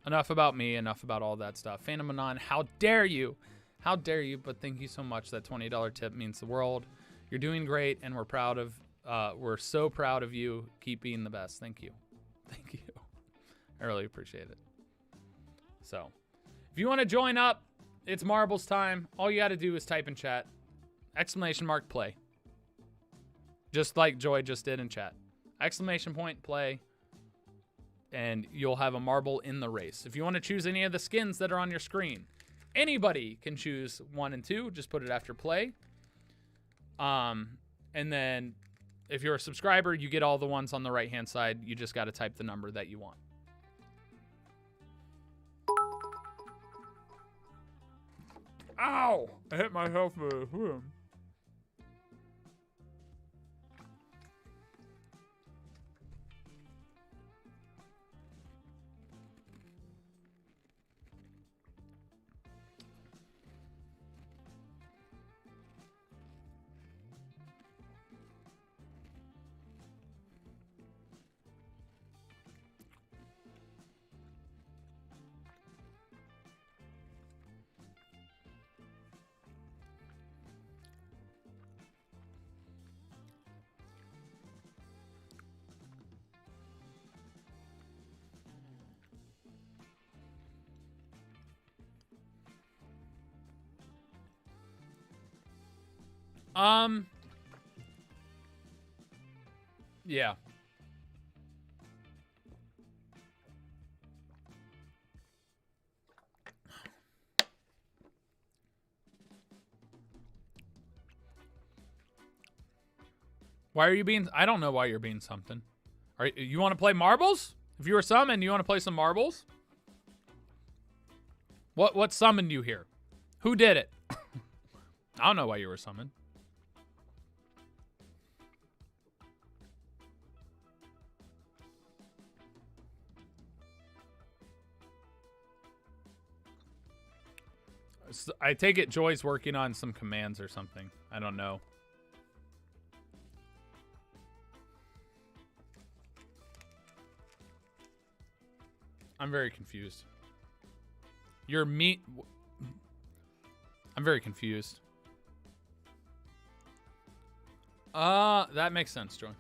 enough about me, enough about all that stuff. Phantom Anon, how dare you? How dare you? But thank you so much. That $20 tip means the world. You're doing great, and we're so proud of you. Keep being the best. Thank you. Thank you. I really appreciate it. So, if you want to join up, it's marbles time. All you got to do is type in chat, !play. Just like Joy just did in chat. !play. And you'll have a marble in the race. If you want to choose any of the skins that are on your screen, anybody can choose 1 and 2. Just put it after play. And then if you're a subscriber, you get all the ones on the right-hand side. You just got to type the number that you want. Ow! I hit my health move. Yeah. Why are you being... I don't know why you're being something. All right, you want to play marbles? If you were summoned, you want to play some marbles? What summoned you here? Who did it? I don't know why you were summoned. I take it Joy's working on some commands or something. I don't know. I'm very confused. I'm very confused. That makes sense, Joy.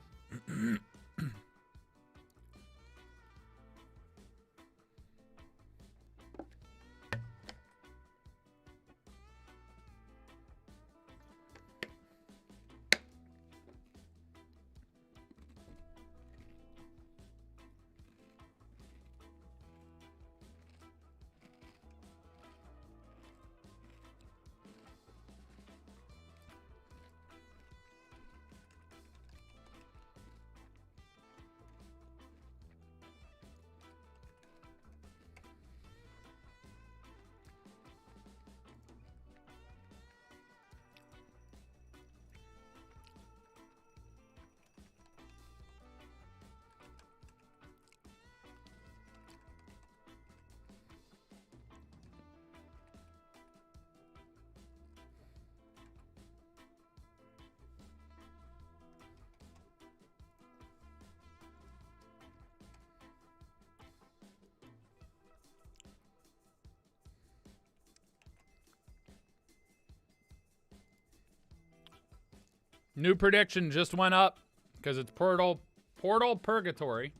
New prediction just went up because it's Portal Purgatory.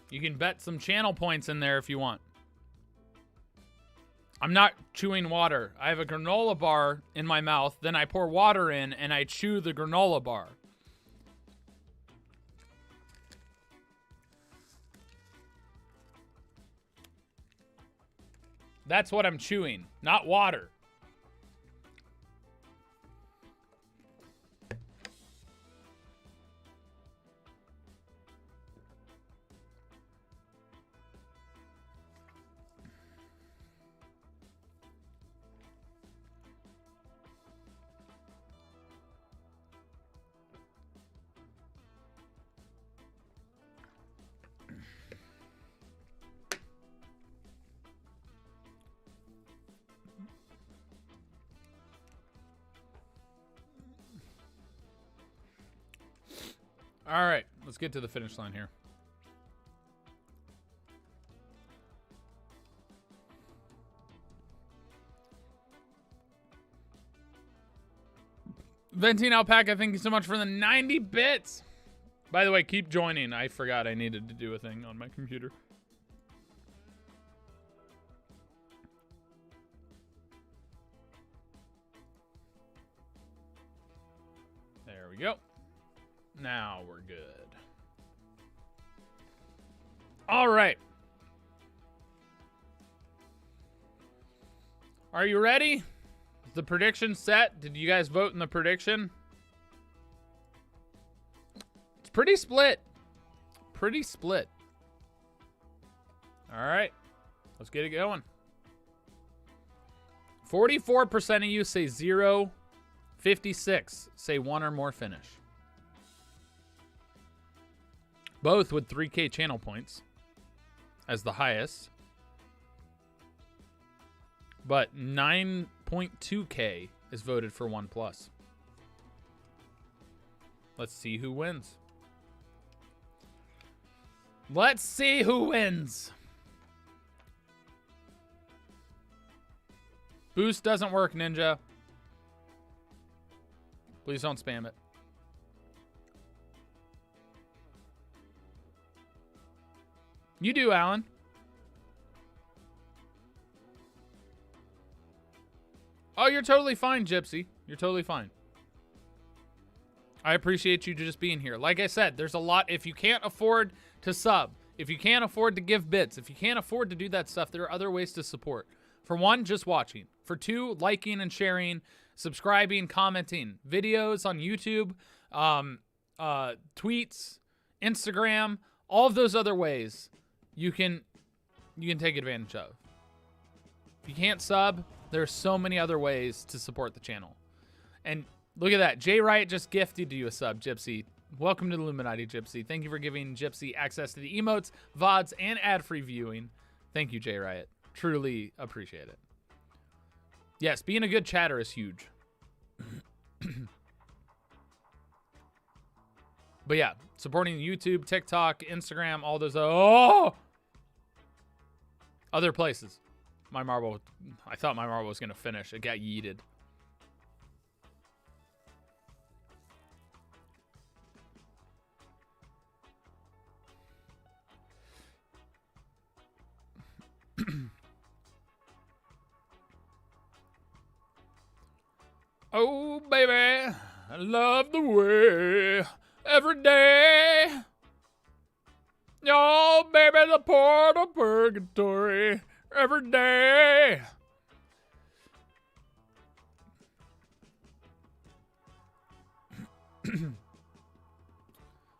You can bet some channel points in there if you want. I'm not chewing water. I have a granola bar in my mouth, then I pour water in and I chew the granola bar. That's what I'm chewing, not water. All right, let's get to the finish line here. Ventine Alpaca, thank you so much for the 90 bits. By the way, keep joining. I forgot I needed to do a thing on my computer. There we go. Now we're good. All right. Are you ready? Is the prediction set? Did you guys vote in the prediction? It's pretty split. Pretty split. All right. Let's get it going. 44% of you say 0. 56 say 1 or more finish. Both with 3K channel points as the highest. But 9.2K is voted for 1+. Let's see who wins. Let's see who wins. Boost doesn't work, Ninja. Please don't spam it. You do, Alan. Oh, you're totally fine, Gypsy. You're totally fine. I appreciate you just being here. Like I said, there's a lot. If you can't afford to sub, if you can't afford to give bits, if you can't afford to do that stuff, there are other ways to support. For one, just watching. For two, liking and sharing, subscribing, commenting. Videos on YouTube, tweets, Instagram, all of those other ways you can take advantage of. If you can't sub, there are so many other ways to support the channel. And look at that. Jay Riot just gifted you a sub, Gypsy. Welcome to the Illuminati, Gypsy. Thank you for giving Gypsy access to the emotes, VODs, and ad-free viewing. Thank you, Jay Riot. Truly appreciate it. Yes, being a good chatter is huge. But yeah, supporting YouTube, TikTok, Instagram, all those other places. My marble, I thought my marble was going to finish. It got yeeted. Oh, baby, I love the way every day. Oh, baby, the port of purgatory every day.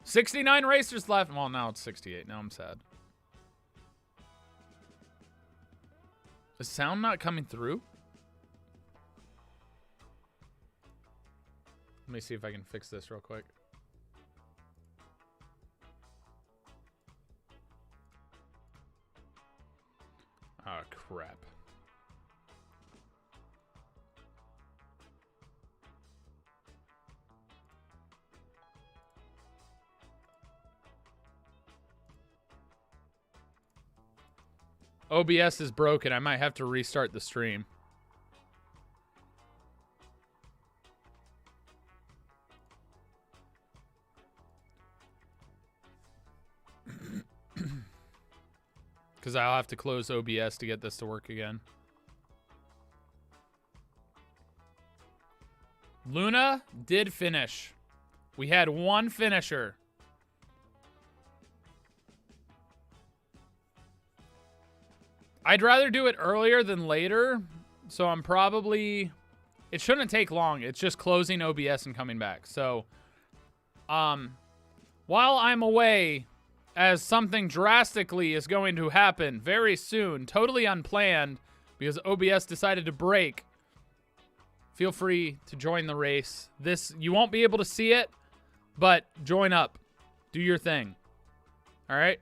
$69 racers left. Well, now it's 68. Now I'm sad. Is sound not coming through? Let me see if I can fix this real quick. Oh, crap. OBS is broken. I might have to restart the stream. Because I'll have to close OBS to get this to work again. Luna did finish. We had one finisher. I'd rather do it earlier than later. So I'm probably... It shouldn't take long. It's just closing OBS and coming back. So, while I'm away... as something drastically is going to happen very soon, totally unplanned, because OBS decided to break. Feel free to join the race. You won't be able to see it, but join up. Do your thing. All right?